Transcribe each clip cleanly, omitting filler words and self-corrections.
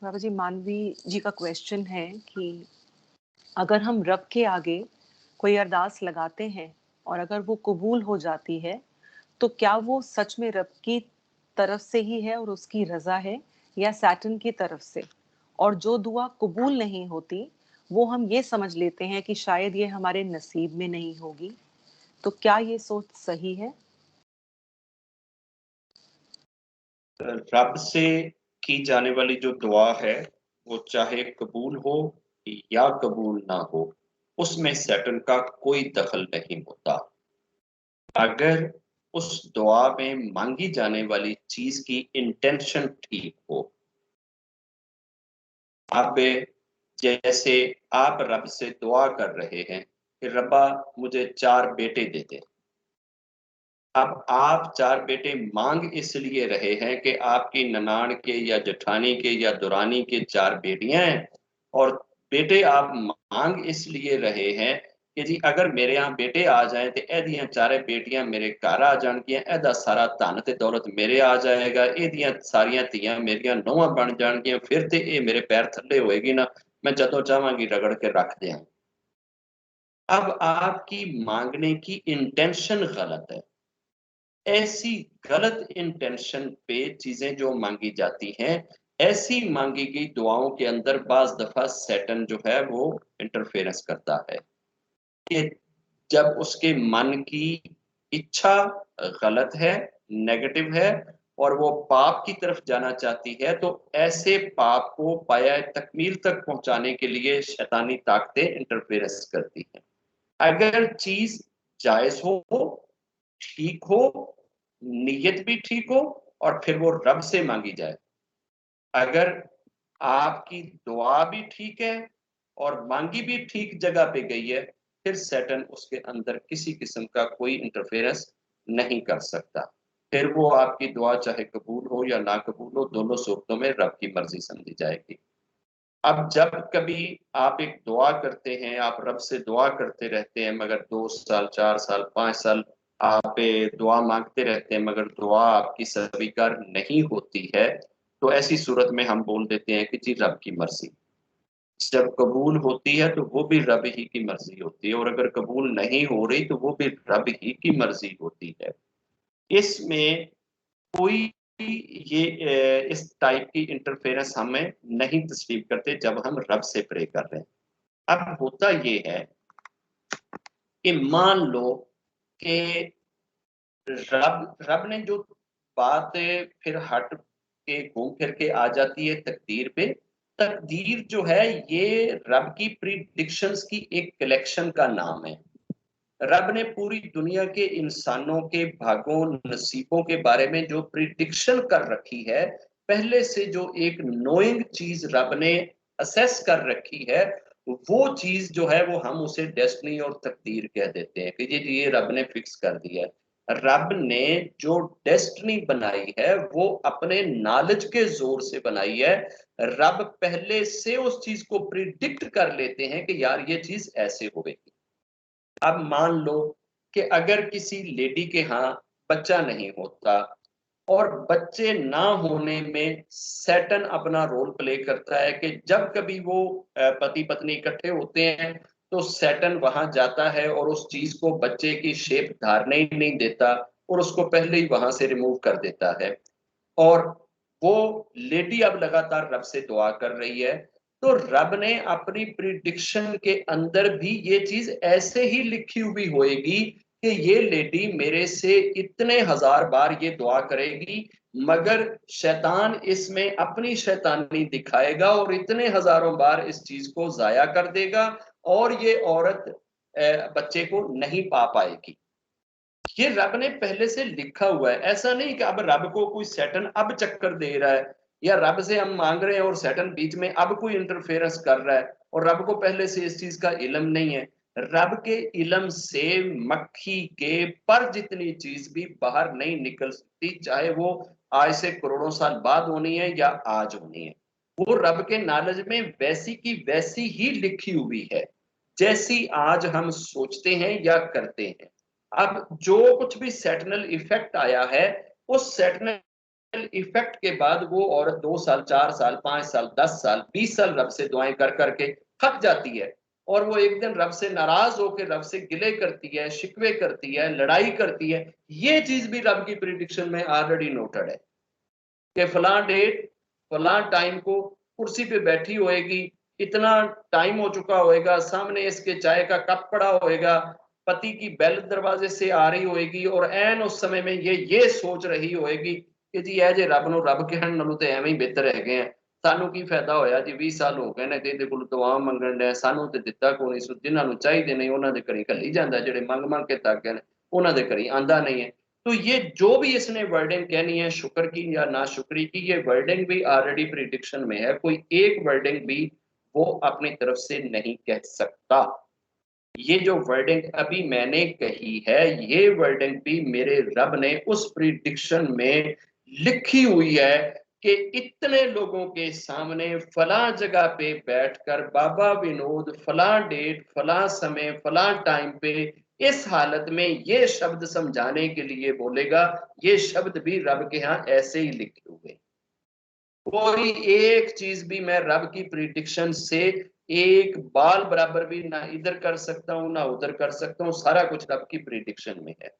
बाबा जी, मानवी जी का क्वेश्चन है कि अगर हम रब के आगे कोई अरदास लगाते हैं और अगर वो कबूल हो जाती है, तो क्या वो सच में रब की तरफ से ही है और उसकी रजा है, या सैटन की तरफ से? और जो दुआ कबूल नहीं होती, वो हम ये समझ लेते हैं कि शायद ये हमारे नसीब में नहीं होगी। तो क्या ये सोच सही है? रब से की जाने वाली जो दुआ है, वो चाहे कबूल हो या कबूल ना हो, उसमें सैटन का कोई दखल नहीं होता। अगर उस दुआ में मांगी जाने वाली चीज की इंटेंशन ठीक हो। अब जैसे आप रब से दुआ कर रहे हैं कि रब्बा मुझे 4 बेटे दे दे। अब आप 4 बेटे मांग इसलिए रहे हैं कि आपकी ननाण के या जेठानी के या दुरानी के 4 बेटियां हैं, और बेटे आप मांग इसलिए रहे हैं कि जी अगर मेरे यहाँ बेटे आ जाएं तो एदियां चारे बेटियां मेरे घर आ जाएंगियां, एदा सारा धन ते दौलत मेरे आ जाएगा, एदियां सारियां धीयां मेरियां नौवां बन जाएंगियां, फिर ते ये मेरे पैर थल्ले होएगी ना, मैं जदों चाहांगी रगड़ के रख दियां। अब आपकी मांगने की इंटेंशन गलत है। ऐसी गलत इंटेंशन पे चीजें जो मांगी जाती हैं, ऐसी मांगी गई दुआओं के अंदर बाज दफा सैटन जो है वो इंटरफेरेंस करता है कि जब उसके मन की इच्छा गलत है, नेगेटिव है, और वो पाप की तरफ जाना चाहती है, तो ऐसे पाप को पाया तकमील तक पहुंचाने के लिए शैतानी ताकतें इंटरफेरेंस करती हैं। अगर चीज जायज हो, ठीक हो, नीयत भी ठीक हो, और फिर वो रब से मांगी जाए। अगर आपकी दुआ भी ठीक है और मांगी भी ठीक जगह पे गई है, फिर सैटन उसके अंदर किसी किस्म का कोई इंटरफेरेंस नहीं कर सकता। फिर वो आपकी दुआ चाहे कबूल हो या ना कबूल हो, दोनों सूरतों में रब की मर्जी समझी जाएगी। अब जब कभी आप एक दुआ करते हैं, आप रब से दुआ करते रहते हैं, मगर 2 साल, 4 साल, 5 साल आप दुआ मांगते रहते हैं, मगर दुआ आपकी स्वीकार नहीं होती है, तो ऐसी सूरत में हम बोल देते हैं कि जी रब की मर्जी। जब कबूल होती है तो वो भी रब ही की मर्जी होती है, और अगर कबूल नहीं हो रही तो वो भी रब ही की मर्जी होती है। इसमें कोई इस टाइप की इंटरफेरेंस हमें नहीं तस्लीम करते जब हम रब से प्रे कर रहे हैं। अब होता ये है कि मान लो कि रब रब ने जो बात फिर हट के घूम फिर के आ जाती है तकदीर पे। तकदीर जो है ये रब की प्रिडिक्शंस की एक कलेक्शन का नाम है। रब ने पूरी दुनिया के इंसानों के भागों नसीबों के बारे में जो प्रिडिक्शन कर रखी है, पहले से जो एक नोइंग चीज रब ने असेस कर रखी है, वो चीज जो है वो हम उसे डेस्टिनी और तकदीर कह देते हैं कि ये रब ने फिक्स कर दिया है। रब ने जो डेस्टिनी बनाई है वो अपने नॉलेज के जोर से बनाई है। रब पहले से उस चीज को प्रिडिक्ट कर लेते हैं कि यार ये चीज ऐसे होगी। अब मान लो कि अगर किसी लेडी के यहाँ बच्चा नहीं होता, और बच्चे ना होने में सैटन अपना रोल प्ले करता है कि जब कभी वो पति पत्नी इकट्ठे होते हैं, तो सैटन वहां जाता है और उस चीज को बच्चे की शेप धारने ही नहीं देता, और उसको पहले ही वहां से रिमूव कर देता है। और वो लेडी अब लगातार रब से दुआ कर रही है, तो रब ने अपनी प्रिडिक्शन के अंदर भी ये चीज ऐसे ही लिखी हुई होएगी कि ये लेडी मेरे से इतने हजार बार ये दुआ करेगी, मगर शैतान इसमें अपनी शैतानी दिखाएगा और इतने हजारों बार इस चीज को जाया कर देगा, और ये औरत बच्चे को नहीं पा पाएगी। ये रब ने पहले से लिखा हुआ है। ऐसा नहीं कि अब रब को कोई सैटन अब चक्कर दे रहा है, या रब से हम मांग रहे हैं और सैटन बीच में अब कोई इंटरफेरेंस कर रहा है, और रब को पहले से इस चीज का इल्म नहीं है। रब के इल्म से मक्खी के पर जितनी चीज भी बाहर नहीं निकल सकती, चाहे वो आज से करोड़ों साल बाद होनी है या आज होनी है। वो रब के नॉलेज में वैसी की वैसी ही लिखी हुई है, जैसी आज हम सोचते हैं या करते हैं। अब जो कुछ भी सेटनल इफेक्ट आया है, उस सेटनल इफेक्ट के बाद वो औरत 2 साल, 4 साल, 5 साल, 10 साल, 20 साल रब से दुआएं कर करके थक जाती है और वो एक दिन रब से नाराज होकर रब से गिले करती है, शिकवे करती है, लड़ाई करती है। ये चीज भी रब की प्रिडिक्शन में ऑलरेडी नोटेड है कि फलां डेट फलां टाइम को कुर्सी पे बैठी होएगी, इतना टाइम हो चुका होएगा, सामने इसके चाय का कप पड़ा होएगा, पति की बेल दरवाजे से आ रही होएगी और एन उस समय में ये सोच रही होएगी कि जी ए जे रब ਨੂੰ ਰੱਬ ਕਹਿਣ ਨਾਲੋਂ ਤੇ ਐਵੇਂ ਹੀ ਬਿਹਤਰ ਹੈਗੇ ਆ, ਸਾਨੂੰ ਕੀ ਫਾਇਦਾ ਹੋਇਆ ਜੀ 20 ਸਾਲ ਹੋ ਗਏ ਨੇ ਤੇ ਇਹਦੇ ਕੋਲ ਦੁਆ ਮੰਗਣ ਦੇ, ਸਾਨੂੰ ਤੇ ਦਿੱਤਾ ਕੋਈ ਨਹੀਂ, ਸੋ ਜਿਨ੍ਹਾਂ ਨੂੰ ਚਾਹੀਦੇ ਨਹੀਂ ਉਹਨਾਂ ਦੇ ਘਰੀ ਘੱਲੀ ਜਾਂਦਾ, ਜਿਹੜੇ ਮੰਗ ਮੰਗ ਕੇ ਤੱਕ ਗਏ ਨੇ ਉਹਨਾਂ ਦੇ ਘਰੀ ਆਂਦਾ नहीं है। तो ये जो भी इसने वर्डिंग कहनी है शुक्र की या नाशुक्री की, ये वर्डिंग भी ऑलरेडी प्रिडिक्शन में है, कोई एक वर्डिंग भी वो अपनी तरफ से नहीं कह सकता। ये जो वर्डिंग अभी मैंने कही है, ये वर्डिंग भी मेरे रब ने उस प्रिडिक्शन में लिखी हुई है कि इतने लोगों के सामने फला जगह पे बैठकर बाबा विनोद फला डेट फला समय फला टाइम पे इस हालत में ये शब्द समझाने के लिए बोलेगा। ये शब्द भी रब के यहाँ ऐसे ही लिखे हुए, कोई एक चीज भी मैं रब की प्रिडिक्शन से एक बाल बराबर भी ना इधर कर सकता हूं ना उधर कर सकता हूं, सारा कुछ रब की प्रिडिक्शन में है।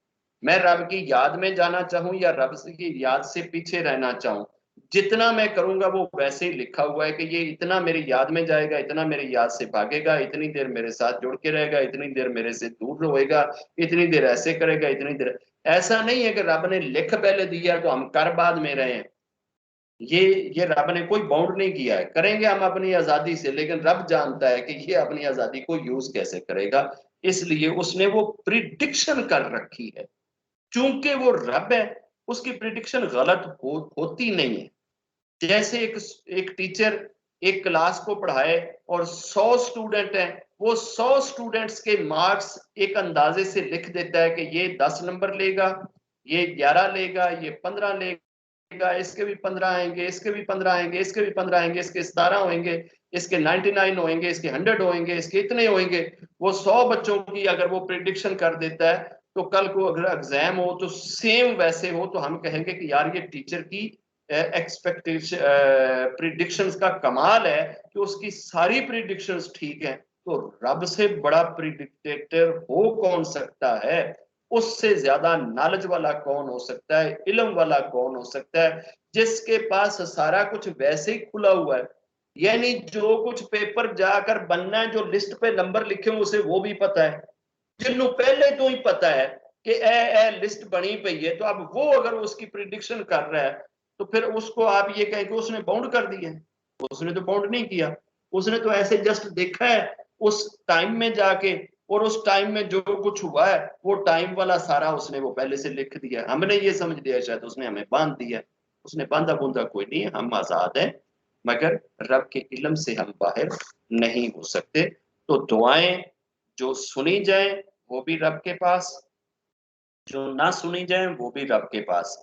मैं रब की याद में जाना चाहूं या रब की याद से पीछे रहना चाहूं, जितना मैं करूंगा वो वैसे ही लिखा हुआ है कि ये इतना मेरी याद में जाएगा, इतना मेरी याद से भागेगा, इतनी देर मेरे साथ जुड़ के रहेगा, इतनी देर मेरे से दूर होएगा, इतनी देर ऐसे करेगा, इतनी देर। ऐसा नहीं है कि रब ने लिख पहले दिया तो हम कर बाद में रहे हैं। ये रब ने कोई बाउंड नहीं किया है, करेंगे हम अपनी आजादी से, लेकिन रब जानता है कि ये अपनी आजादी को यूज कैसे करेगा, इसलिए उसने वो प्रिडिक्शन कर रखी है। चूंकि वो रब है, उसकी प्रिडिक्शन गलत होती नहीं है। जैसे एक टीचर एक क्लास को पढ़ाए और 100 स्टूडेंट हैं, वो 100 स्टूडेंट्स के मार्क्स एक अंदाजे से लिख देता है कि ये 10 नंबर लेगा, ये 11 लेगा, ये 15 लेगा, इसके भी 15 आएंगे, इसके भी 15 आएंगे, इसके भी 15 आएंगे, इसके 17 होंगे, इसके 99 होंगे, इसके 100 होंगे, इसके इतने होंगे। वो 100 बच्चों की अगर वो प्रिडिक्शन कर देता है तो कल को अगर एग्जाम हो तो सेम वैसे हो, तो हम कहेंगे कि यार ये टीचर की एक्सपेक्टेशन प्रिडिक्शंस का कमाल है कि उसकी सारी प्रिडिक्शंस ठीक है। तो रब से बड़ा प्रिडिक्टर हो कौन सकता है, उससे ज्यादा नॉलेज वाला कौन हो सकता है, इल्म वाला कौन हो सकता है, जिसके पास सारा कुछ वैसे ही खुला हुआ है। यानी जो कुछ पेपर जाकर बनना है, जो लिस्ट पे नंबर लिखे हुए उसे वो भी पता है, जिन्हों पहले तो ही पता है कि ए लिस्ट बनी पई है, तो अब वो अगर उसकी प्रिडिक्शन कर रहा है तो फिर उसको आप ये कहें कि उसने बाउंड कर दिया है। उसने तो बाउंड नहीं किया, उसने तो ऐसे जस्ट देखा है उस टाइम में जाके, और उस टाइम में जो कुछ हुआ है वो टाइम वाला सारा उसने वो पहले से लिख दिया। हमने ये समझ लिया शायद उसने हमें बांध दिया, उसने बांधा बूंदा कोई नहीं है, हम आजाद हैं, मगर रब के इल्म से हम बाहर नहीं हो सकते। तो दुआएं जो सुनी जाए वो भी रब के पास, जो ना सुनी जाए वो भी रब के पास।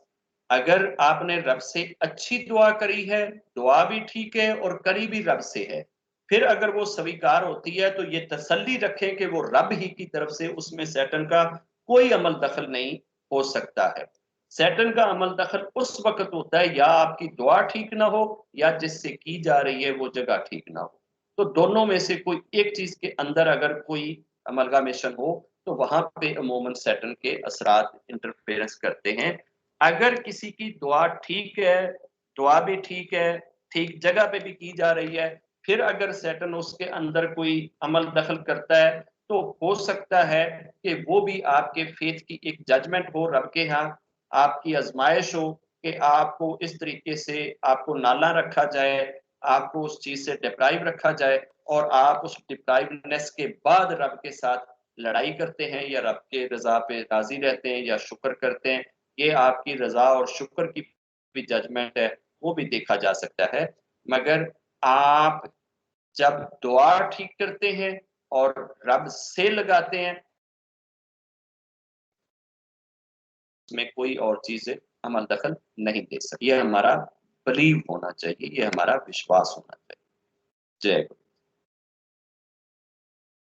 अगर आपने रब से अच्छी दुआ करी है, दुआ भी ठीक है और करी भी रब से है, फिर अगर वो स्वीकार होती है तो ये तसल्ली रखें कि वो रब ही की तरफ से, उसमें शैतान का कोई अमल दखल नहीं हो सकता है। शैतान का अमल दखल उस वक्त होता है या आपकी दुआ ठीक ना हो या जिससे की जा रही है वो जगह ठीक ना हो। तो दोनों में से कोई एक चीज के अंदर अगर कोई अमलगामेशन हो तो वहां पे अमूमन शैतान के असरात इंटरफेरेंस करते हैं। अगर किसी की दुआ ठीक है, दुआ भी ठीक है, ठीक जगह पे भी की जा रही है, फिर अगर शैतान उसके अंदर कोई अमल दखल करता है तो हो सकता है कि वो भी आपके फेथ की एक जजमेंट हो रब के यहाँ, आपकी आजमाइश हो कि आपको इस तरीके से आपको नाला रखा जाए, आपको उस चीज से डिप्राइव रखा जाए और आप उस डिप्राइवनेस के बाद रब के साथ लड़ाई करते हैं या रब के रजा पे राजी रहते हैं या शुक्र करते हैं। ये आपकी रजा और शुक्र की भी जजमेंट है, वो भी देखा जा सकता है। मगर आप जब दुआ ठीक करते हैं और रब से लगाते हैं, उसमें कोई और चीज अमल दखल नहीं दे सकती। ये हमारा बिलीव होना चाहिए, ये हमारा विश्वास होना चाहिए। जय गुरु।